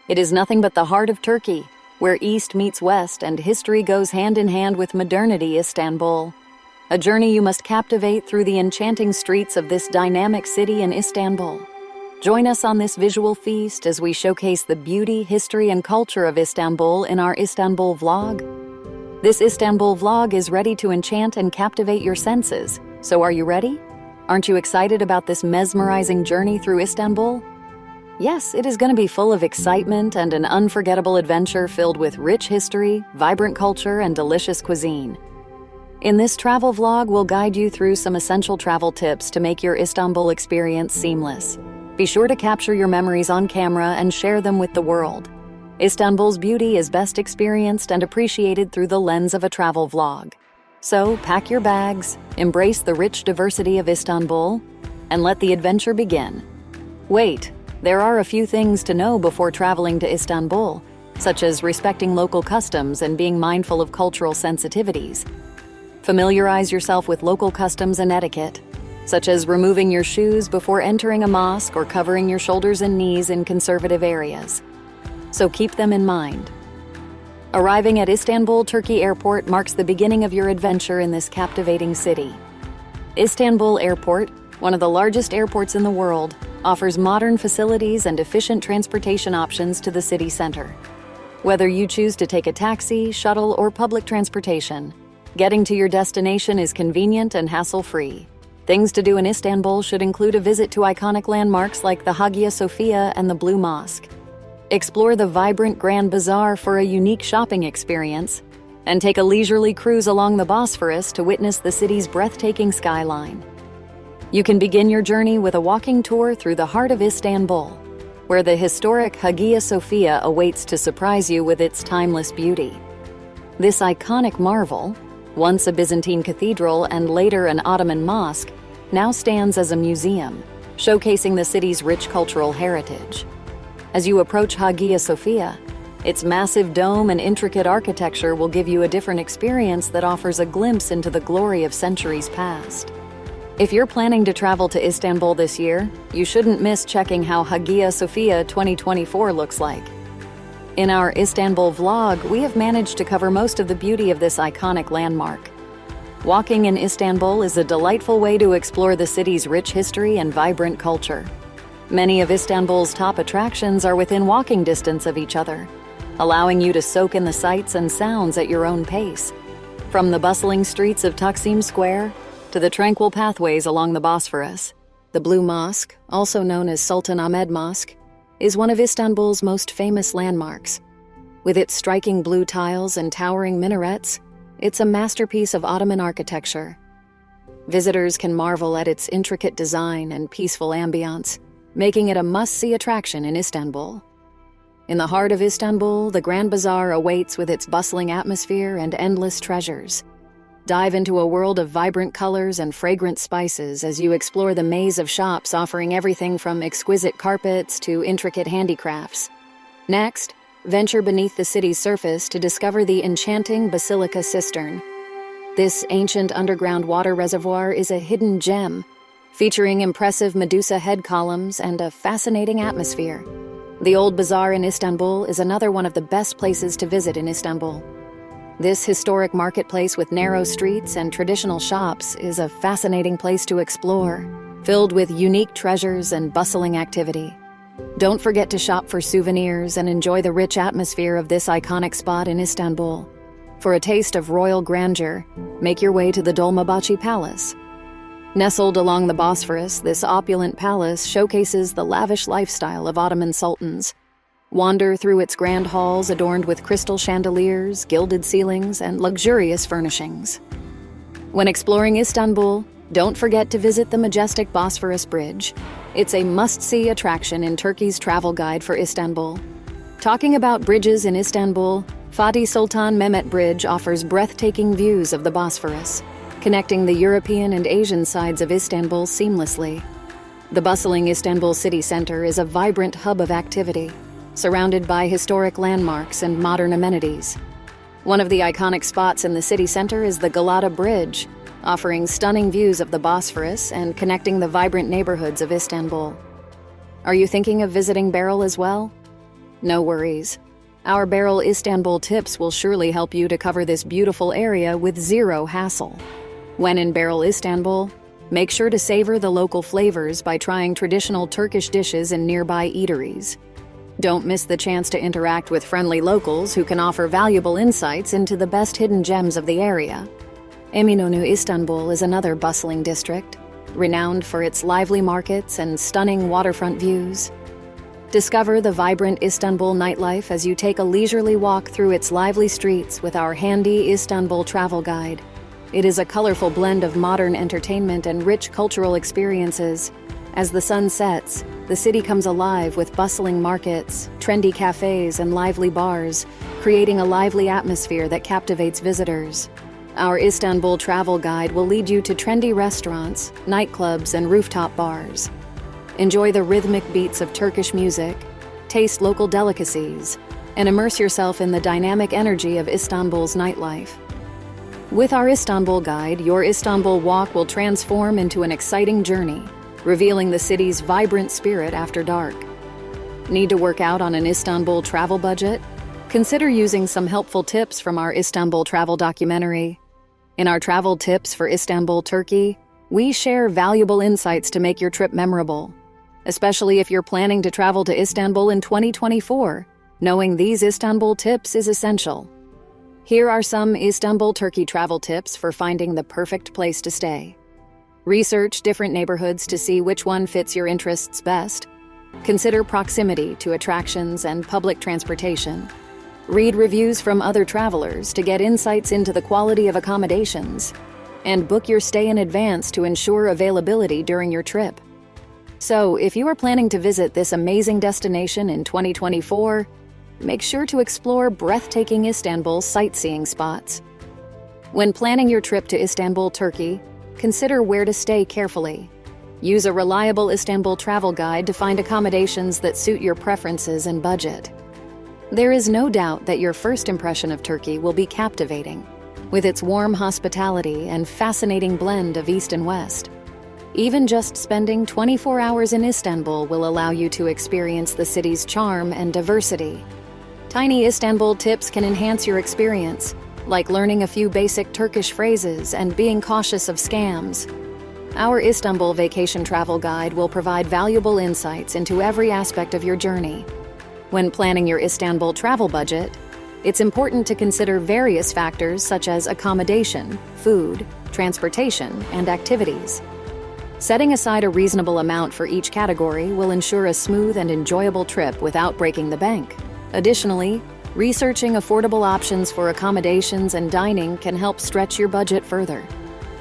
It is nothing but the heart of Turkey, where East meets West and history goes hand in hand with modernity. Istanbul. A journey you must captivate through the enchanting streets of this dynamic city in Istanbul. Join us on this visual feast as we showcase the beauty, history, and culture of Istanbul in our Istanbul vlog. This Istanbul vlog is ready to enchant and captivate your senses. So are you ready? Aren't you excited about this mesmerizing journey through Istanbul? Yes, it is going to be full of excitement and an unforgettable adventure filled with rich history, vibrant culture, and delicious cuisine. In this travel vlog, we'll guide you through some essential travel tips to make your Istanbul experience seamless. Be sure to capture your memories on camera and share them with the world. Istanbul's beauty is best experienced and appreciated through the lens of a travel vlog. So, pack your bags, embrace the rich diversity of Istanbul, and let the adventure begin. Wait, there are a few things to know before traveling to Istanbul, such as respecting local customs and being mindful of cultural sensitivities. Familiarize yourself with local customs and etiquette, such as removing your shoes before entering a mosque or covering your shoulders and knees in conservative areas. So keep them in mind. Arriving at Istanbul Turkey Airport marks the beginning of your adventure in this captivating city. Istanbul Airport, one of the largest airports in the world, offers modern facilities and efficient transportation options to the city center. Whether you choose to take a taxi, shuttle, or public transportation, getting to your destination is convenient and hassle-free. Things to do in Istanbul should include a visit to iconic landmarks like the Hagia Sophia and the Blue Mosque. Explore the vibrant Grand Bazaar for a unique shopping experience, and take a leisurely cruise along the Bosphorus to witness the city's breathtaking skyline. You can begin your journey with a walking tour through the heart of Istanbul, where the historic Hagia Sophia awaits to surprise you with its timeless beauty. This iconic marvel, once a Byzantine cathedral and later an Ottoman mosque, now stands as a museum, showcasing the city's rich cultural heritage. As you approach Hagia Sophia, its massive dome and intricate architecture will give you a different experience that offers a glimpse into the glory of centuries past. If you're planning to travel to Istanbul this year, you shouldn't miss checking how Hagia Sophia 2024 looks like. In our Istanbul vlog, we have managed to cover most of the beauty of this iconic landmark. Walking in Istanbul is a delightful way to explore the city's rich history and vibrant culture. Many of Istanbul's top attractions are within walking distance of each other, allowing you to soak in the sights and sounds at your own pace. From the bustling streets of Taksim Square to the tranquil pathways along the Bosphorus, the Blue Mosque, also known as Sultan Ahmed Mosque, is one of Istanbul's most famous landmarks. With its striking blue tiles and towering minarets, it's a masterpiece of Ottoman architecture. Visitors can marvel at its intricate design and peaceful ambiance, making it a must-see attraction in Istanbul. In the heart of Istanbul, the Grand Bazaar awaits with its bustling atmosphere and endless treasures. Dive into a world of vibrant colors and fragrant spices as you explore the maze of shops offering everything from exquisite carpets to intricate handicrafts. Next, venture beneath the city's surface to discover the enchanting Basilica Cistern. This ancient underground water reservoir is a hidden gem, featuring impressive Medusa head columns and a fascinating atmosphere. The Old Bazaar in Istanbul is another one of the best places to visit in Istanbul. This historic marketplace with narrow streets and traditional shops is a fascinating place to explore, filled with unique treasures and bustling activity. Don't forget to shop for souvenirs and enjoy the rich atmosphere of this iconic spot in Istanbul. For a taste of royal grandeur, make your way to the Dolmabahçe Palace. Nestled along the Bosphorus, this opulent palace showcases the lavish lifestyle of Ottoman sultans. Wander through its grand halls adorned with crystal chandeliers, gilded ceilings, and luxurious furnishings. When exploring Istanbul, don't forget to visit the majestic Bosphorus Bridge. It's a must-see attraction in Turkey's travel guide for Istanbul. Talking about bridges in Istanbul, Fatih Sultan Mehmet Bridge offers breathtaking views of the Bosphorus, connecting the European and Asian sides of Istanbul seamlessly. The bustling Istanbul city center is a vibrant hub of activity, surrounded by historic landmarks and modern amenities. One of the iconic spots in the city center is the Galat Bridge, offering stunning views of the Bosphorus and connecting the vibrant neighborhoods of Istanbul. Are you thinking of visiting Beryl as well? No worries. Our Barrel Istanbul tips will surely help you to cover this beautiful area with zero hassle. When in Barrel Istanbul, make sure to savor the local flavors by trying traditional Turkish dishes in nearby eateries. Don't miss the chance to interact with friendly locals who can offer valuable insights into the best hidden gems of the area. Eminönü Istanbul is another bustling district, renowned for its lively markets and stunning waterfront views. Discover the vibrant Istanbul nightlife as you take a leisurely walk through its lively streets with our handy Istanbul travel guide. It is a colorful blend of modern entertainment and rich cultural experiences. As the sun sets, the city comes alive with bustling markets, trendy cafes, and lively bars, creating a lively atmosphere that captivates visitors. Our Istanbul travel guide will lead you to trendy restaurants, nightclubs, and rooftop bars. Enjoy the rhythmic beats of Turkish music, taste local delicacies, and immerse yourself in the dynamic energy of Istanbul's nightlife. With our Istanbul guide, your Istanbul walk will transform into an exciting journey, revealing the city's vibrant spirit after dark. Need to work out on an Istanbul travel budget? Consider using some helpful tips from our Istanbul travel documentary. In our travel tips for Istanbul, Turkey, we share valuable insights to make your trip memorable. Especially if you're planning to travel to Istanbul in 2024, knowing these Istanbul tips is essential. Here are some Istanbul, Turkey travel tips for finding the perfect place to stay. Research different neighborhoods to see which one fits your interests best. Consider proximity to attractions and public transportation. Read reviews from other travelers to get insights into the quality of accommodations. And book your stay in advance to ensure availability during your trip. So, if you are planning to visit this amazing destination in 2024, make sure to explore breathtaking Istanbul sightseeing spots. When planning your trip to Istanbul, Turkey, consider where to stay carefully. Use a reliable Istanbul travel guide to find accommodations that suit your preferences and budget. There is no doubt that your first impression of Turkey will be captivating, with its warm hospitality and fascinating blend of East and West. Even just spending 24 hours in Istanbul will allow you to experience the city's charm and diversity. Tiny Istanbul tips can enhance your experience, like learning a few basic Turkish phrases and being cautious of scams. Our Istanbul vacation travel guide will provide valuable insights into every aspect of your journey. When planning your Istanbul travel budget, it's important to consider various factors such as accommodation, food, transportation, and activities. Setting aside a reasonable amount for each category will ensure a smooth and enjoyable trip without breaking the bank. Additionally, researching affordable options for accommodations and dining can help stretch your budget further.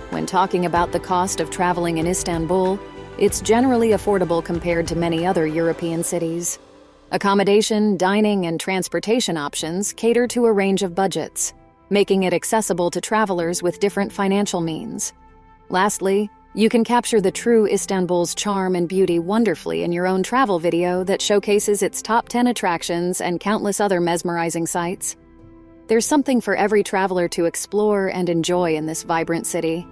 When talking about the cost of traveling in Istanbul, it's generally affordable compared to many other European cities. Accommodation, dining, and transportation options cater to a range of budgets, making it accessible to travelers with different financial means. Lastly, you can capture the true Istanbul's charm and beauty wonderfully in your own travel video that showcases its top 10 attractions and countless other mesmerizing sights. There's something for every traveler to explore and enjoy in this vibrant city.